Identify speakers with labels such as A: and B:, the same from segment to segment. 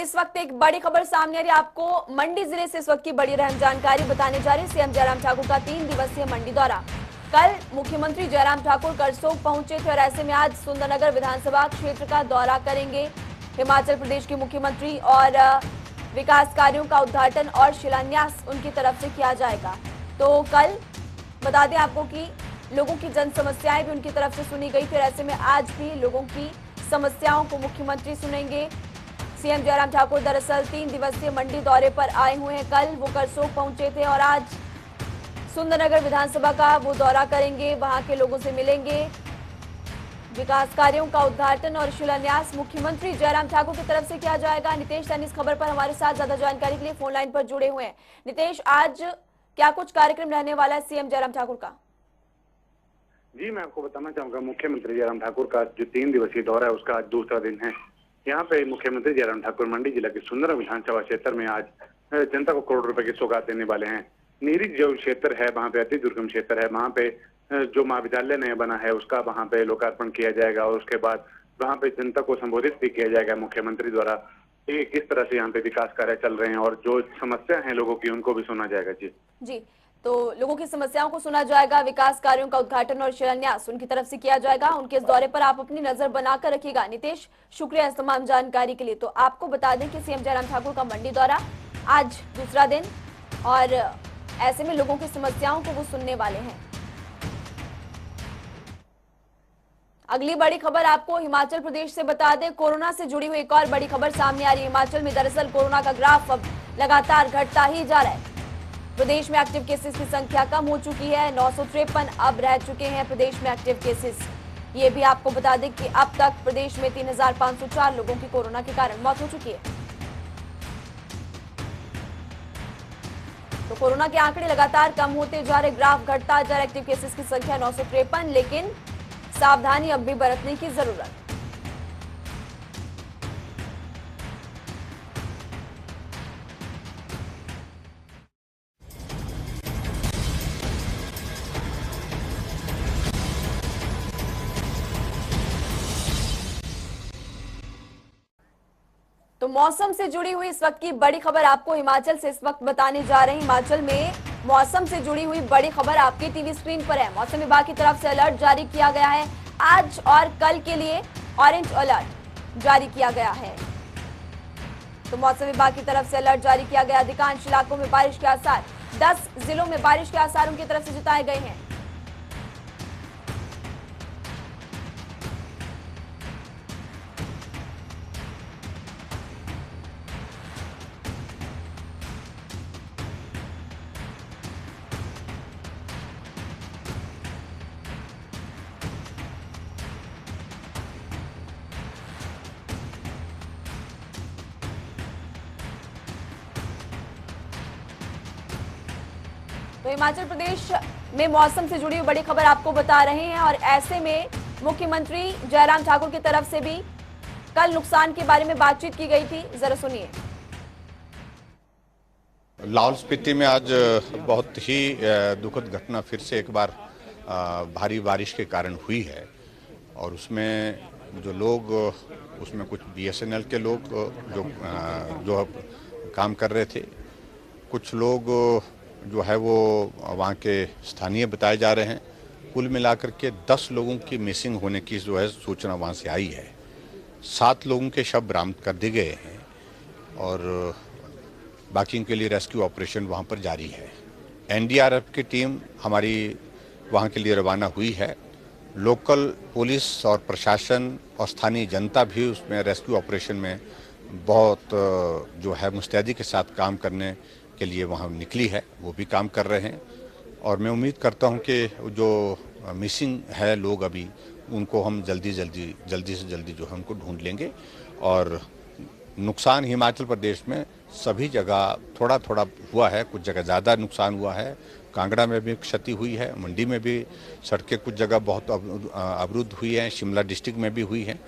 A: इस वक्त एक बड़ी खबर सामने आ रही है। आपको मंडी जिले से इस वक्त की बड़ी अहम जानकारी बताने जा रही है। सीएम जयराम ठाकुर का 3 दिवसीय मंडी दौरा। कल मुख्यमंत्री जयराम ठाकुर करसोग पहुंचे थे और ऐसे में आज सुंदरनगर विधानसभा क्षेत्र का दौरा करेंगे। हिमाचल प्रदेश के मुख्यमंत्री और विकास कार्यों का उद्घाटन और शिलान्यास उनकी तरफ से किया जाएगा। तो कल बता दें आपको कि लोगों की जन समस्याएं भी उनकी तरफ से सुनी गई थी और ऐसे में आज भी लोगों की समस्याओं को मुख्यमंत्री सुनेंगे। सीएम जयराम ठाकुर दरअसल 3 दिवसीय मंडी दौरे पर आए हुए हैं। कल वो करसोग पहुंचे थे और आज सुंदरनगर विधानसभा का वो दौरा करेंगे, वहां के लोगों से मिलेंगे। विकास कार्यों का उद्घाटन और शिलान्यास मुख्यमंत्री जयराम ठाकुर की तरफ से किया जाएगा। नितेश सैनी इस खबर पर हमारे साथ ज्यादा जानकारी के लिए फोन लाइन पर जुड़े हुए हैं। नितेश, आज क्या कुछ कार्यक्रम रहने वाला है सीएम जयराम ठाकुर का?
B: जी, मैं आपको बताना चाहूंगा, मुख्यमंत्री जयराम ठाकुर का जो 3 दिवसीय दौरा है उसका आज दूसरा दिन है। यहाँ पे मुख्यमंत्री जयराम ठाकुर मंडी जिला के सुंदर विधानसभा क्षेत्र में आज जनता को करोड़ रुपए की सौगात देने वाले हैं। नीरी जो क्षेत्र है वहाँ पे अति दुर्गम क्षेत्र है, वहाँ पे जो महाविद्यालय नया बना है उसका वहाँ पे लोकार्पण किया जाएगा और उसके बाद वहाँ पे जनता को संबोधित भी किया जाएगा मुख्यमंत्री द्वारा। ये किस तरह से यहाँ पे विकास कार्य चल रहे हैं और जो समस्या है लोगों की उनको भी सुना जाएगा। जी,
A: तो लोगों की समस्याओं को सुना जाएगा, विकास कार्यों का उद्घाटन और शिलान्यास उनकी तरफ से किया जाएगा। उनके इस दौरे पर आप अपनी नजर बनाकर रखिएगा। नितेश, शुक्रिया इस तमाम जानकारी के लिए। तो आपको बता दें कि सीएम जयराम ठाकुर का मंडी दौरा आज दूसरा दिन और ऐसे में लोगों की समस्याओं को वो सुनने वाले हैं। अगली बड़ी खबर आपको हिमाचल प्रदेश से बता दें। कोरोना से जुड़ी हुई एक और बड़ी खबर सामने आ रही है। हिमाचल में दरअसल कोरोना का ग्राफ अब लगातार घटता ही जा रहा है। प्रदेश में एक्टिव केसेस की संख्या कम हो चुकी है, 953 अब रह चुके हैं प्रदेश में एक्टिव केसेस। ये भी आपको बता दें कि अब तक प्रदेश में 3504 लोगों की कोरोना के कारण मौत हो चुकी है। तो कोरोना के आंकड़े लगातार कम होते जा रहे, ग्राफ घटता जा रहा, एक्टिव केसेस की संख्या 953, लेकिन सावधानी अब भी बरतने की जरूरत। तो मौसम से जुड़ी हुई इस वक्त की बड़ी खबर आपको हिमाचल से इस वक्त बताने जा रहे हैं। हिमाचल में मौसम से जुड़ी हुई बड़ी खबर आपकी टीवी स्क्रीन पर है। मौसम विभाग की तरफ से अलर्ट जारी किया गया है। आज और कल के लिए ऑरेंज अलर्ट जारी किया गया है। तो मौसम विभाग की तरफ से अलर्ट जारी किया गया। अधिकांश इलाकों में बारिश के आसार, 10 जिलों में बारिश के आसार उनकी तरफ से जताए गए हैं। तो हिमाचल प्रदेश में मौसम से जुड़ी बड़ी खबर आपको बता रहे हैं और ऐसे में मुख्यमंत्री जयराम ठाकुर की तरफ से भी कल नुकसान के बारे में बातचीत की गई थी, जरा सुनिए।
C: लाहौल स्पीति में आज बहुत ही दुखद घटना फिर से एक बार भारी बारिश के कारण हुई है और उसमें जो लोग, उसमें कुछ बीएसएनएल के लोग जो काम कर रहे थे, कुछ लोग जो है वो वहाँ के स्थानीय बताए जा रहे हैं। कुल मिलाकर के 10 लोगों की मिसिंग होने की जो है सूचना वहाँ से आई है। 7 लोगों के शव बरामद कर दिए गए हैं और बाकी के लिए रेस्क्यू ऑपरेशन वहाँ पर जारी है। एनडीआरएफ की टीम हमारी वहाँ के लिए रवाना हुई है। लोकल पुलिस और प्रशासन और स्थानीय जनता भी उसमें रेस्क्यू ऑपरेशन में बहुत जो है मुस्तैदी के साथ काम करने के लिए वहाँ निकली है, वो भी काम कर रहे हैं और मैं उम्मीद करता हूँ कि जो मिसिंग है लोग अभी, उनको हम जल्दी से जल्दी जो है उनको ढूंढ लेंगे। और नुकसान हिमाचल प्रदेश में सभी जगह थोड़ा थोड़ा हुआ है, कुछ जगह ज़्यादा नुकसान हुआ है। कांगड़ा में भी क्षति हुई है, मंडी में भी सड़कें कुछ जगह बहुत अवरुद्ध हुई हैं, शिमला डिस्ट्रिक्ट में भी हुई हैं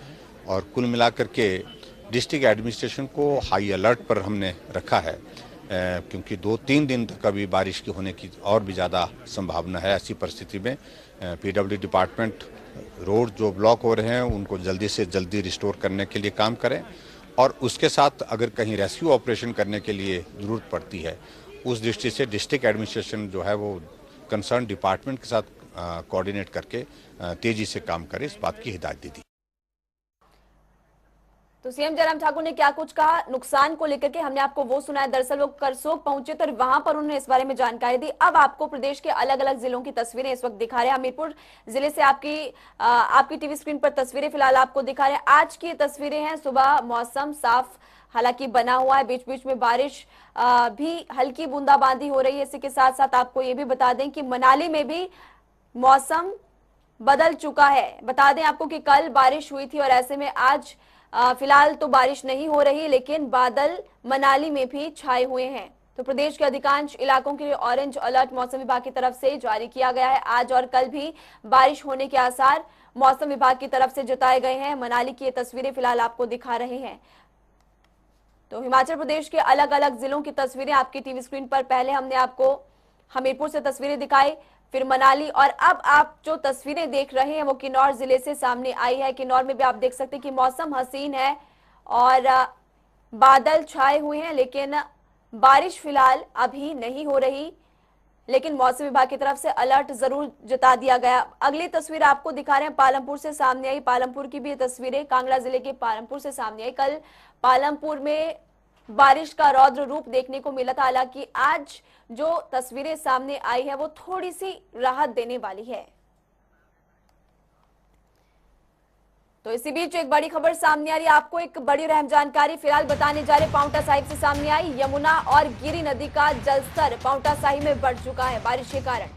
C: और कुल मिलाकर के डिस्ट्रिक्ट एडमिनिस्ट्रेशन को हाई अलर्ट पर हमने रखा है क्योंकि 2-3 दिन तक अभी बारिश की होने की और भी ज़्यादा संभावना है। ऐसी परिस्थिति में पीडब्ल्यू डिपार्टमेंट रोड जो ब्लॉक हो रहे हैं उनको जल्दी से जल्दी रिस्टोर करने के लिए काम करें और उसके साथ अगर कहीं रेस्क्यू ऑपरेशन करने के लिए ज़रूरत पड़ती है, उस दृष्टि से डिस्ट्रिक्ट एडमिनिस्ट्रेशन जो है वो कंसर्न डिपार्टमेंट के साथ कोऑर्डिनेट करके तेजी से काम करे, इस बात की हिदायत दी थी।
A: तो सीएम जयराम ठाकुर ने क्या कुछ कहा नुकसान को लेकर के, हमने आपको वो सुनाया। दरअसल वो करसोग पहुंचे तो वहां पर उन्होंने इस बारे में जानकारी दी। अब आपको प्रदेश के अलग अलग जिलों की तस्वीरें इस वक्त दिखा रहे हैं। हमीरपुर जिले से आपकी टीवी स्क्रीन पर तस्वीरें फिलहाल आपको दिखा रहे हैं। आज की तस्वीरें हैं, सुबह मौसम साफ हालांकि बना हुआ है, बीच बीच में बारिश भी हल्की बूंदाबांदी हो रही है। इसी के साथ साथ आपको ये भी बता दें कि मनाली में भी मौसम बदल चुका है। बता दें आपको कि कल बारिश हुई थी और ऐसे में आज फिलहाल तो बारिश नहीं हो रही, लेकिन बादल मनाली में भी छाए हुए हैं। तो प्रदेश के अधिकांश इलाकों के लिए ऑरेंज अलर्ट मौसम विभाग की तरफ से जारी किया गया है। आज और कल भी बारिश होने के आसार मौसम विभाग की तरफ से जताए गए हैं। मनाली की ये तस्वीरें फिलहाल आपको दिखा रहे हैं। तो हिमाचल प्रदेश के अलग अलग जिलों की तस्वीरें आपकी टीवी स्क्रीन पर, पहले हमने आपको हमीरपुर से तस्वीरें दिखाई, फिर मनाली, और अब आप जो तस्वीरें देख रहे हैं वो किन्नौर जिले से सामने आई है। किन्नौर में भी आप देख सकते हैं कि मौसम हसीन है और बादल छाए हुए हैं, लेकिन बारिश फिलहाल अभी नहीं हो रही, लेकिन मौसम विभाग की तरफ से अलर्ट जरूर जता दिया गया। अगली तस्वीर आपको दिखा रहे हैं, पालमपुर से सामने आई। पालमपुर की भी ये तस्वीरें कांगड़ा जिले के पालमपुर से सामने आई। कल पालमपुर में बारिश का रौद्र रूप देखने को मिला था, हालांकि आज जो तस्वीरें सामने आई है वो थोड़ी सी राहत देने वाली है। तो इसी बीच एक बड़ी खबर सामने आ रही है, आपको एक बड़ी अहम जानकारी फिलहाल बताने जा रहे। पांवटा साहिब से सामने आई, यमुना और गिरी नदी का जलस्तर पांवटा साहिब में बढ़ चुका है बारिश के कारण,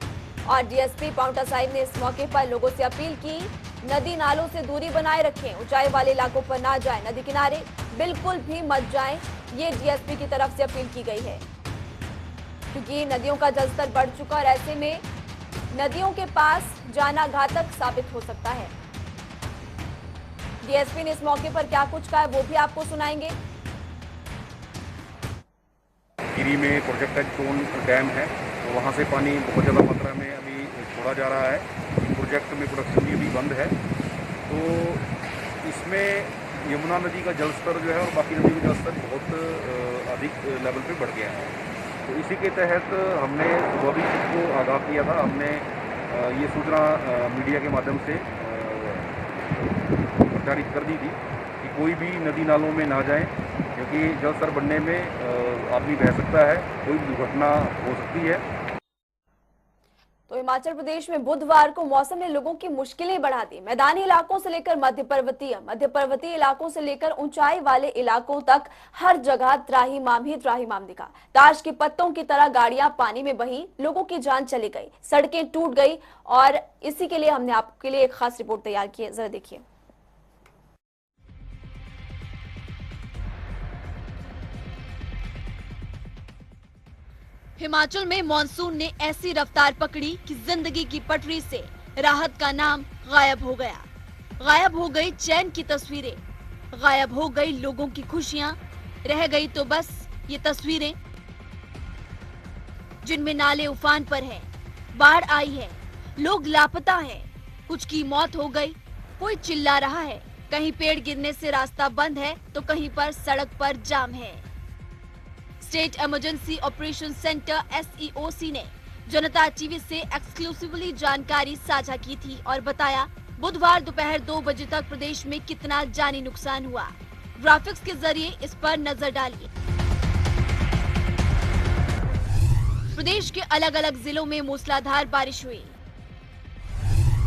A: और डीएसपी पांवटा साहिब ने इस मौके पर लोगों से अपील की, नदी नालों से दूरी बनाए रखें, ऊंचाई वाले इलाकों पर ना जाएं, नदी किनारे बिल्कुल भी मत जाएं, ये डीएसपी की तरफ से अपील की गई है, क्योंकि नदियों का जलस्तर बढ़ चुका और ऐसे में नदियों के पास जाना घातक साबित हो सकता है। डीएसपी ने इस मौके पर क्या कुछ कहा है वो भी आपको सुनाएंगे।
D: गिरी में प्रोजेक्ट टोन डैम है, तो वहाँ से पानी बहुत ज़्यादा मात्रा में अभी छोड़ा जा रहा है। प्रोजेक्ट में प्रोडक्शन भी अभी बंद है, तो इसमें यमुना नदी का जलस्तर जो है और बाकी नदी का जलस्तर बहुत अधिक लेवल पे बढ़ गया है। तो इसी के तहत हमने सुबह भी सबको आगाह किया था, हमने ये सूचना मीडिया के माध्यम से प्रचारित कर दी थी कि कोई भी नदी नालों में ना जाएं, क्योंकि जलस्तर बढ़ने में आदमी बह सकता है, कोई भी दुर्घटना हो सकती है।
A: तो हिमाचल प्रदेश में बुधवार को मौसम ने लोगों की मुश्किलें बढ़ा दी। मैदानी इलाकों से लेकर मध्य पर्वतीय इलाकों से लेकर ऊंचाई वाले इलाकों तक हर जगह त्राहिमाम ही त्राहिमाम दिखा। ताश के पत्तों की तरह गाड़ियां पानी में बही, लोगों की जान चली गई, सड़कें टूट गई, और इसी के लिए हमने आपके लिए एक खास रिपोर्ट तैयार की है, जरा देखिए।
E: हिमाचल में मॉनसून ने ऐसी रफ्तार पकड़ी कि जिंदगी की पटरी से राहत का नाम गायब हो गया। गायब हो गई चैन की तस्वीरें, गायब हो गई लोगों की खुशियां, रह गई तो बस ये तस्वीरें जिनमें नाले उफान पर हैं, बाढ़ आई है, लोग लापता हैं, कुछ की मौत हो गई, कोई चिल्ला रहा है, कहीं पेड़ गिरने से रास्ता बंद है तो कहीं पर सड़क पर जाम है। State emergency operation centre SEOC ने जनता टीवी से एक्सक्लूसिवली जानकारी साझा की थी और बताया बुधवार दोपहर 2 बजे तक प्रदेश में कितना जानी नुकसान हुआ। ग्राफिक्स के जरिए इस पर नजर डालिए। प्रदेश के अलग अलग जिलों में मूसलाधार बारिश हुई।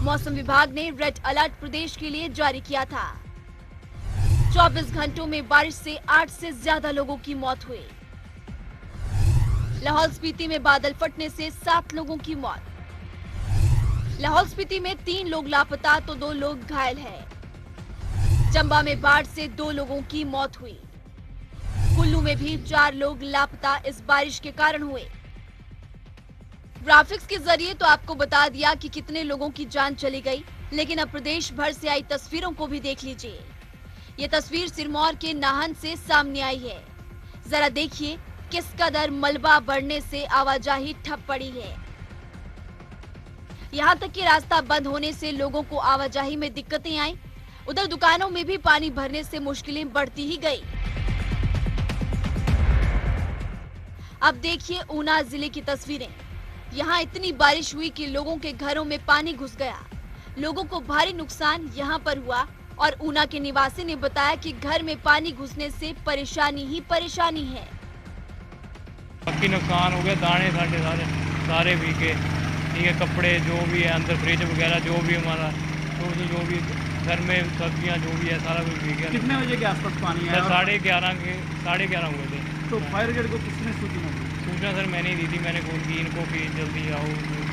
E: मौसम विभाग ने रेड अलर्ट प्रदेश के लिए जारी किया था। 24 घंटों में बारिश से 8 से ज्यादा लोगों की मौत हुई। लाहौल स्पीति में बादल फटने से 7 लोगों की मौत। लाहौल स्पीति में 3 लोग लापता तो 2 लोग घायल हैं। चंबा में बाढ़ से 2 लोगों की मौत हुई। कुल्लू में भी 4 लोग लापता इस बारिश के कारण हुए। ग्राफिक्स के जरिए तो आपको बता दिया कि कितने लोगों की जान चली गई, लेकिन अब प्रदेश भर से आई तस्वीरों को भी देख लीजिए। ये तस्वीर सिरमौर के नाहन से सामने आई है। जरा देखिए किस कदर मलबा बढ़ने से आवाजाही ठप पड़ी है। यहाँ तक कि रास्ता बंद होने से लोगों को आवाजाही में दिक्कतें आई। उधर दुकानों में भी पानी भरने से मुश्किलें बढ़ती ही गई। अब देखिए ऊना जिले की तस्वीरें। यहाँ इतनी बारिश हुई कि लोगों के घरों में पानी घुस गया। लोगों को भारी नुकसान यहाँ पर हुआ और ऊना के निवासी ने बताया कि घर में पानी घुसने से परेशानी ही परेशानी है।
F: बाकी नुकसान हो गया, दाने सारे भीगे, ठीक है, कपड़े जो भी है अंदर, फ्रिज वगैरह जो भी हमारा जो भी घर में सब्जियां जो भी है सारा कुछ भीग गया।
G: कितने बजे के आसपास पानी आया?
F: 11:30 हुए थे।
G: तो फायर ब्रिगेड को किसने सूचना दी?
F: सूचना सर मैंने ही दी थी, मैंने फोन की इनको कि जल्दी आओ।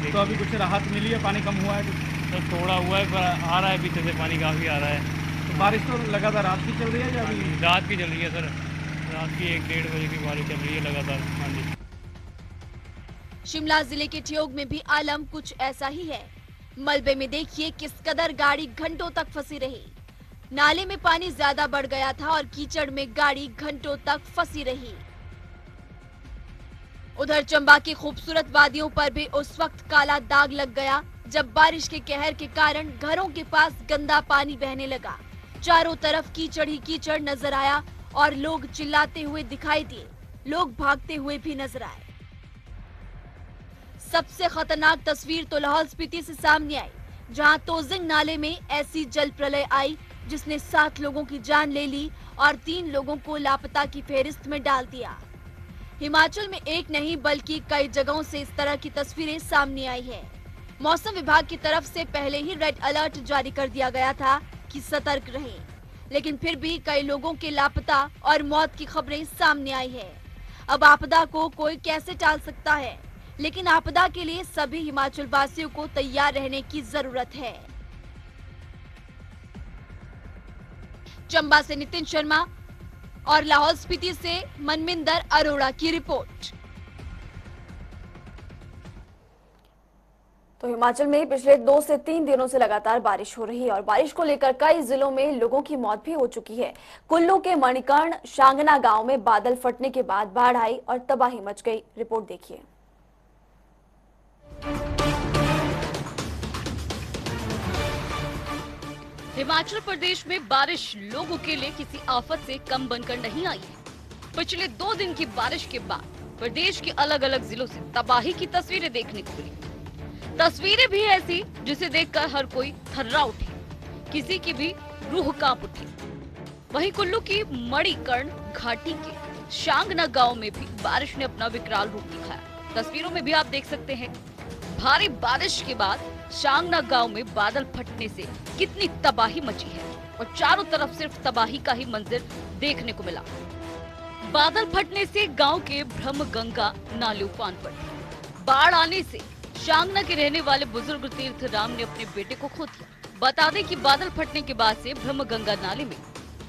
G: तो अभी कुछ राहत मिली है? पानी कम हुआ है कुछ?
F: सर थोड़ा हुआ है पर आ रहा है, पीछे से पानी काफ़ी आ रहा है।
G: तो बारिश तो लगातार रात की चल रही है या अभी?
F: रात की चल रही है सर, रात की 1-1:30 बजे की बारिश चल रही है लगातार। हाँ जी।
E: शिमला जिले के ठियोग में भी आलम कुछ ऐसा ही है। मलबे में देखिए किस कदर गाड़ी घंटों तक फंसी रही। नाले में पानी ज्यादा बढ़ गया था और कीचड़ में गाड़ी घंटों तक फंसी रही। उधर चंबा की खूबसूरत वादियों पर भी उस वक्त काला दाग लग गया जब बारिश के कहर के कारण घरों के पास गंदा पानी बहने लगा। चारों तरफ कीचड़ ही कीचड़ नजर आया और लोग चिल्लाते हुए दिखाई दिए, लोग भागते हुए भी नजर आए। सबसे खतरनाक तस्वीर तो लाहौल स्पीति से सामने आई, जहां तोजिंग नाले में ऐसी जल प्रलय आई जिसने 7 लोगों की जान ले ली और 3 लोगों को लापता की फेहरिस्त में डाल दिया। हिमाचल में एक नहीं बल्कि कई जगहों से इस तरह की तस्वीरें सामने आई है। मौसम विभाग की तरफ से पहले ही रेड अलर्ट जारी कर दिया गया था कि सतर्क रहें, लेकिन फिर भी कई लोगों के लापता और मौत की खबरें सामने आई है। अब आपदा को कोई कैसे टाल सकता है, लेकिन आपदा के लिए सभी हिमाचल वासियों को तैयार रहने की जरूरत है। चंबा से नितिन शर्मा और लाहौल स्पीति से मनमिंदर अरोड़ा की रिपोर्ट।
A: तो हिमाचल में पिछले 2 से 3 दिनों से लगातार बारिश हो रही है और बारिश को लेकर कई जिलों में लोगों की मौत भी हो चुकी है। कुल्लू के मणिकर्ण शांगना गांव में बादल फटने के बाद बाढ़ आई और तबाही मच गई। रिपोर्ट देखिए।
H: हिमाचल प्रदेश में बारिश लोगों के लिए किसी आफत से कम बनकर नहीं आई है। पिछले 2 दिन की बारिश के बाद प्रदेश के अलग अलग जिलों से तबाही की तस्वीरें देखने को मिली। तस्वीरें भी ऐसी जिसे देखकर हर कोई थर्रा उठे, किसी की भी रूह कांप उठी। वहीं कुल्लू की मणिकर्ण घाटी के शांगना गांव में भी बारिश ने अपना विकराल रूप दिखाया। तस्वीरों में भी आप देख सकते हैं, भारी बारिश के बाद शांगना गांव में बादल फटने से कितनी तबाही मची है और चारों तरफ सिर्फ तबाही का ही मंजर देखने को मिला। बादल फटने से गांव के ब्रह्मगंगा नाले उफान पर। बाढ़ आने से शांगना के रहने वाले बुजुर्ग तीर्थ राम ने अपने बेटे को खो दिया। बता दें कि बादल फटने के बाद से ब्रह्मगंगा नाले में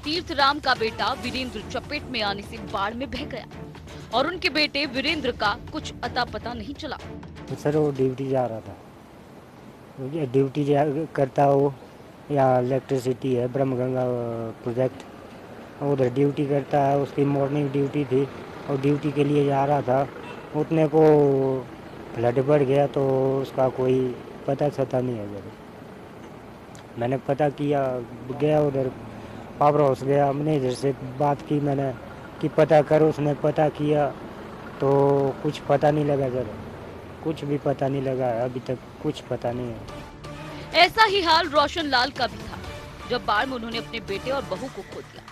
H: तीर्थ राम का बेटा वीरेंद्र चपेट में आने से बाढ़ में बह गया और उनके बेटे वीरेंद्र का कुछ अता पता नहीं चला।
I: तो सर वो ड्यूटी जा रहा था, ड्यूटी करता हो, यहाँ इलेक्ट्रिसिटी है ब्रह्मगंगा प्रोजेक्ट, उधर ड्यूटी करता है। उसकी मॉर्निंग ड्यूटी थी और ड्यूटी के लिए जा रहा था। उतने को फ्लड बढ़ गया तो उसका कोई पता चता नहीं है। जब मैंने पता किया, गया उधर पावर हाउस गया, मैनेजर से बात की मैंने कि पता करो। उसने पता किया तो कुछ पता नहीं लगा, जरा कुछ भी पता नहीं लगा, अभी तक कुछ पता नहीं है।
H: ऐसा ही हाल रोशन लाल का भी था जब बाढ़ में उन्होंने अपने बेटे और बहू को खो दिया।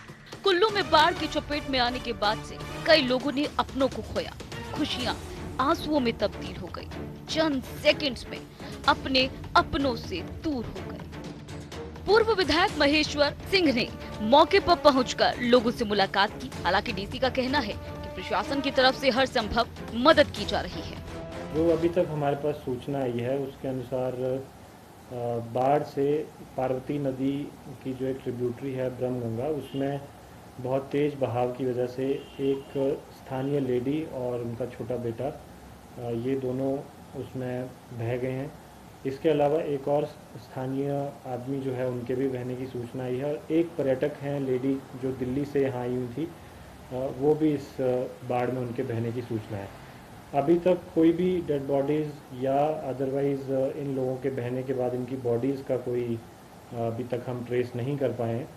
H: कुल्लू में बाढ़ की चपेट में आने के बाद से कई लोगों ने अपनों को खोया। खुशियां आंसुओं में तब्दील हो गई। चंद सेकंड्स में अपने अपनों से दूर हो गए। पूर्व विधायक महेश्वर सिंह ने मौके पर पहुंचकर लोगों से मुलाकात की। हालांकि डीसी का कहना है कि प्रशासन की तरफ से हर संभव मदद की जा रही है।
J: जो अभी तक हमारे पास सूचना आई है उसके अनुसार बाढ़ से पार्वती नदी की जो एक ट्रिब्यूटरी है ब्रह्मगंगा, उसमें बहुत तेज़ बहाव की वजह से एक स्थानीय लेडी और उनका छोटा बेटा, ये दोनों उसमें बह गए हैं। इसके अलावा एक और स्थानीय आदमी जो है उनके भी बहने की सूचना आई है। एक पर्यटक हैं लेडी जो दिल्ली से यहाँ आई हुई थी, वो भी इस बाढ़ में उनके बहने की सूचना है। अभी तक कोई भी डेड बॉडीज़ या अदरवाइज़ इन लोगों के बहने के बाद इनकी बॉडीज़ का कोई अभी तक हम ट्रेस नहीं कर पाए हैं।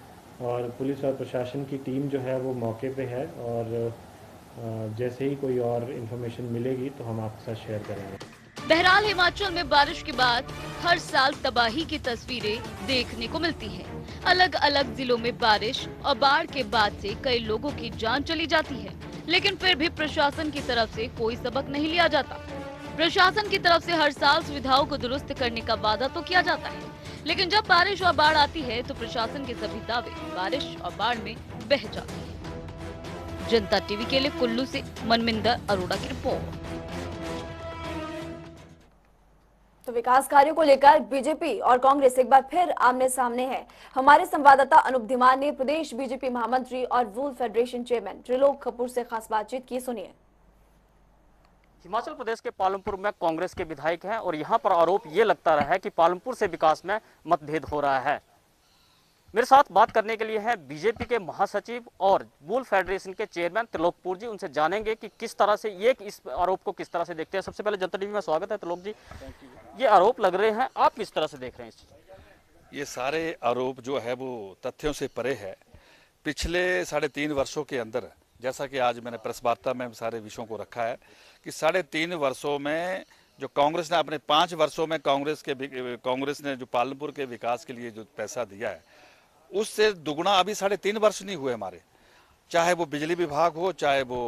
J: और पुलिस और प्रशासन की टीम जो है वो मौके पे है, और जैसे ही कोई और इन्फॉर्मेशन मिलेगी तो हम आपके साथ शेयर करेंगे।
H: बहरहाल हिमाचल में बारिश के बाद हर साल तबाही की तस्वीरें देखने को मिलती हैं। अलग अलग जिलों में बारिश और बाढ़ के बाद से कई लोगों की जान चली जाती है, लेकिन फिर भी प्रशासन की तरफ से कोई सबक नहीं लिया जाता। प्रशासन की तरफ से हर साल सुविधाओं को दुरुस्त करने का वादा तो किया जाता है, लेकिन जब बारिश और बाढ़ आती है तो प्रशासन के सभी दावे बारिश और बाढ़ में बह जाते हैं। जनता टीवी के लिए कुल्लू से मनमिंदर अरोड़ा की रिपोर्ट।
A: तो विकास कार्यों को लेकर बीजेपी और कांग्रेस एक बार फिर आमने सामने है। हमारे संवाददाता अनूप धीमान ने प्रदेश बीजेपी महामंत्री और wool federation chairman Trilok Kapoor से खास बातचीत की, सुनिए।
K: हिमाचल प्रदेश के पालमपुर में कांग्रेस के विधायक हैं और यहां पर आरोप ये लगता रहा है कि पालमपुर से विकास में मतभेद हो रहा है। मेरे साथ बात करने के लिए हैं बीजेपी के महासचिव और वूल फेडरेशन के चेयरमैन त्रिलोक कपूर जी। उनसे जानेंगे कि किस तरह से ये इस आरोप को किस तरह से देखते हैं। सबसे पहले जनता टीवी में स्वागत है त्रिलोक जी। ये आरोप लग रहे हैं, आप किस तरह से देख रहे हैं इस चीज?
L: ये सारे आरोप जो है वो तथ्यों से परे है। पिछले 3.5 वर्षों के अंदर, जैसा कि आज मैंने प्रेस वार्ता में सारे विषयों को रखा है कि 3.5 वर्षों में जो कांग्रेस ने अपने 5 वर्षों में कांग्रेस ने जो पालमपुर के विकास के लिए जो पैसा दिया है उससे दुगुना अभी 3.5 वर्ष नहीं हुए हमारे। चाहे वो बिजली विभाग हो, चाहे वो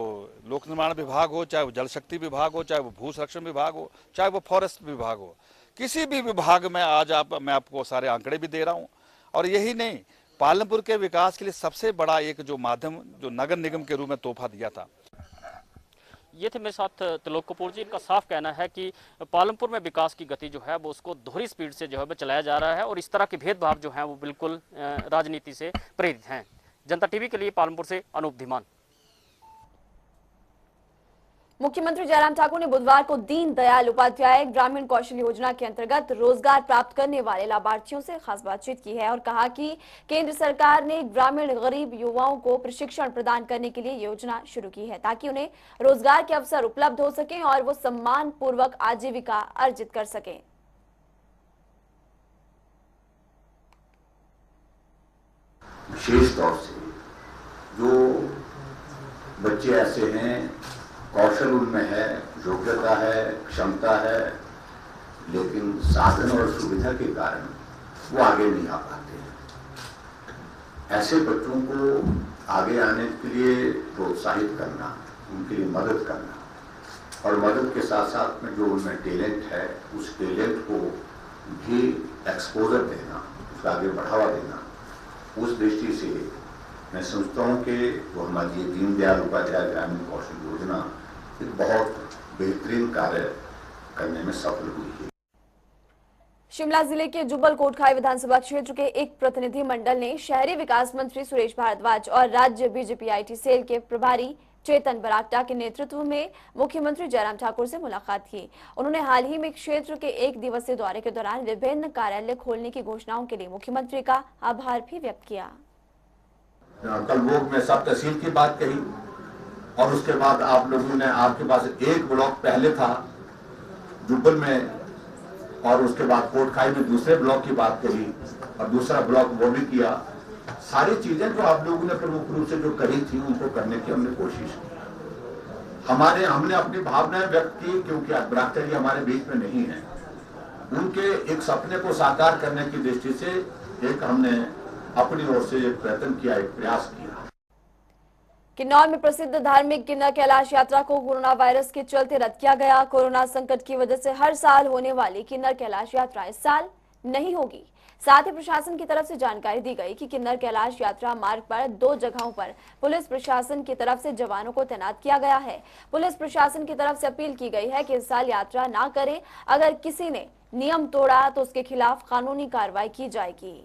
L: लोक निर्माण विभाग हो, चाहे वो जल शक्ति विभाग हो, चाहे वो भू संरक्षण विभाग हो, चाहे वो फॉरेस्ट विभाग हो, किसी भी विभाग में आज मैं आपको सारे आंकड़े भी दे रहा हूँ। और यही नहीं, पालमपुर के विकास के लिए सबसे बड़ा एक जो माध्यम जो नगर निगम के रूप में तोहफा दिया था।
K: ये थे मेरे साथ त्रिलोक कपूर जी। इनका साफ कहना है कि पालमपुर में विकास की गति जो है वो उसको दोहरी स्पीड से जो है वो चलाया जा रहा है और इस तरह के भेदभाव जो है वो बिल्कुल राजनीति से प्रेरित हैं। जनता टीवी के लिए पालमपुर से अनूप धीमान।
A: मुख्यमंत्री जयराम ठाकुर ने बुधवार को दीन दयाल उपाध्याय ग्रामीण कौशल योजना के अंतर्गत रोजगार प्राप्त करने वाले लाभार्थियों से खास बातचीत की है और कहा कि केंद्र सरकार ने ग्रामीण गरीब युवाओं को प्रशिक्षण प्रदान करने के लिए योजना शुरू की है ताकि उन्हें रोजगार के अवसर उपलब्ध हो सके और वो सम्मान पूर्वक आजीविका अर्जित कर सकें।
M: विशेष तौर से जो बच्चे ऐसे हैं, कौशल उनमें है, योग्यता है, क्षमता है, लेकिन साधन और सुविधा के कारण वो आगे नहीं आ पाते हैं। ऐसे बच्चों को आगे आने के लिए प्रोत्साहित करना, उनके लिए मदद करना और मदद के साथ साथ में जो उनमें टैलेंट है उस टैलेंट को भी एक्सपोजर देना, उसका आगे बढ़ावा देना, उस दृष्टि से मैं समझता हूँ कि वो हमारी ये दीनदयाल उपाध्याय ग्रामीण कौशल योजना एक बहुत बेहतरीन कार्य करने में सफल हुई है।
A: शिमला जिले के जुब्बल कोटखाई विधानसभा क्षेत्र के एक प्रतिनिधि मंडल ने शहरी विकास मंत्री सुरेश भारद्वाज और राज्य बीजेपी IT सेल के प्रभारी चेतन बरागटा के नेतृत्व में मुख्यमंत्री जयराम ठाकुर से मुलाकात की। उन्होंने हाल ही में क्षेत्र के 1 दिवसीय दौरे के दौरान विभिन्न कार्यालय खोलने की घोषणाओं के लिए मुख्यमंत्री का आभार भी व्यक्त किया।
M: कल लोग में सब तहसील की बात कही और उसके बाद आप लोगों ने, आपके पास एक ब्लॉक पहले था जुब्बल में और उसके बाद कोटखाई में दूसरे ब्लॉक की बात कही और दूसरा ब्लॉक वो भी किया। सारी चीजें जो आप लोगों ने प्रमुख रूप से जो करी थी उनको करने की हमने कोशिश की। हमने अपनी भावनाएं व्यक्त की क्योंकि बरागटा जी हमारे बीच में नहीं है। उनके एक सपने को साकार करने की दृष्टि से एक हमने अपनी ओर से एक प्रयत्न किया, एक प्रयास किया।
A: किन्नौर में प्रसिद्ध धार्मिक किन्नर कैलाश यात्रा को कोरोना वायरस के चलते रद्द किया गया। कोरोना संकट की वजह से हर साल होने वाली किन्नर कैलाश यात्रा इस साल नहीं होगी। साथ ही प्रशासन की तरफ से जानकारी दी गई कि किन्नर कैलाश यात्रा मार्ग पर 2 जगहों पर पुलिस प्रशासन की तरफ से जवानों को तैनात किया गया है। पुलिस प्रशासन की तरफ से अपील की गई है कि इस साल यात्रा ना करें। अगर किसी ने नियम तोड़ा तो उसके खिलाफ कानूनी कार्रवाई की जाएगी।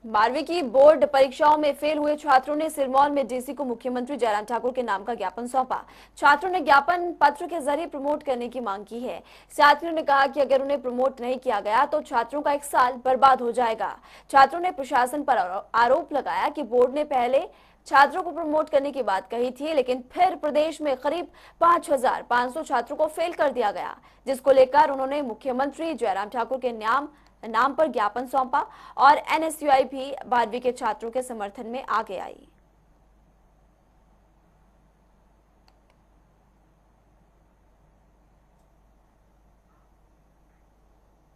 A: 12वीं की बोर्ड परीक्षाओं में फेल हुए छात्रों ने सिरमौर में डीसी को मुख्यमंत्री जयराम ठाकुर के नाम का ज्ञापन सौंपा। छात्रों ने ज्ञापन पत्र के जरिए प्रमोट करने की मांग की है। साथियों ने कहा कि अगर उन्हें प्रमोट नहीं किया गया तो छात्रों का 1 साल बर्बाद हो जाएगा। छात्रों ने प्रशासन पर आरोप लगाया कि बोर्ड ने पहले छात्रों को प्रमोट करने की बात कही थी, लेकिन फिर प्रदेश में करीब 5,500 छात्रों को फेल कर दिया गया, जिसको लेकर उन्होंने मुख्यमंत्री जयराम ठाकुर के नाम पर ज्ञापन सौंपा और एनएसयूआई भी 12वीं के छात्रों के समर्थन में आगे आई।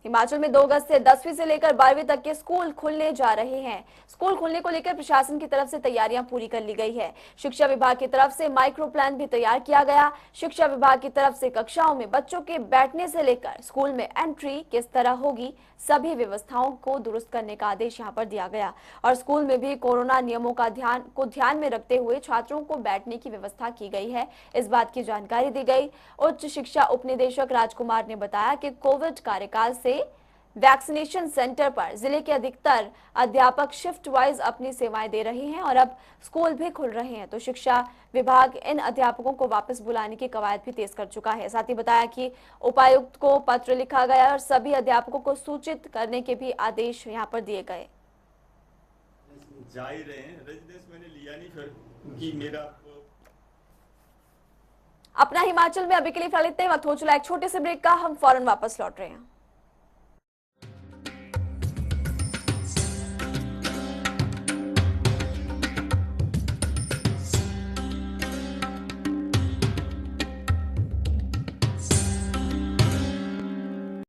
A: हिमाचल में 2 अगस्त से 10वीं से लेकर 12वीं तक के स्कूल खुलने जा रहे हैं। स्कूल खुलने को लेकर प्रशासन की तरफ से तैयारियां पूरी कर ली गई है। शिक्षा विभाग की तरफ से माइक्रो प्लान भी तैयार किया गया। शिक्षा विभाग की तरफ से कक्षाओं में बच्चों के बैठने से लेकर स्कूल में एंट्री किस तरह होगी, सभी व्यवस्थाओं को दुरुस्त करने का आदेश यहां पर दिया गया और स्कूल में भी कोरोना नियमों का ध्यान में रखते हुए छात्रों को बैठने की व्यवस्था की गई है। इस बात की जानकारी दी गई। उच्च शिक्षा उपनिदेशक राजकुमार ने बताया कि कोविड कार्यकाल से वैक्सीनेशन सेंटर पर जिले के अधिकतर अध्यापक शिफ्ट वाइज अपनी सेवाएं दे रहे हैं और अब स्कूल भी खुल रहे हैं, तो शिक्षा विभाग इन अध्यापकों को वापस बुलाने की कवायद भी तेज कर चुका है। साथ ही बताया कि उपायुक्त को पत्र लिखा गया और सभी अध्यापकों को सूचित करने के भी आदेश यहां पर दिए गए।
N: जा ही रहे हैं, रेजिडेंस मैंने लिया नहीं फिर कि मेरा
A: अपना हिमाचल में अभी के लिए फिलहाल इतना ही। वक्त हो चला एक छोटे से ब्रेक का, हम फौरन वापस लौट रहे हैं।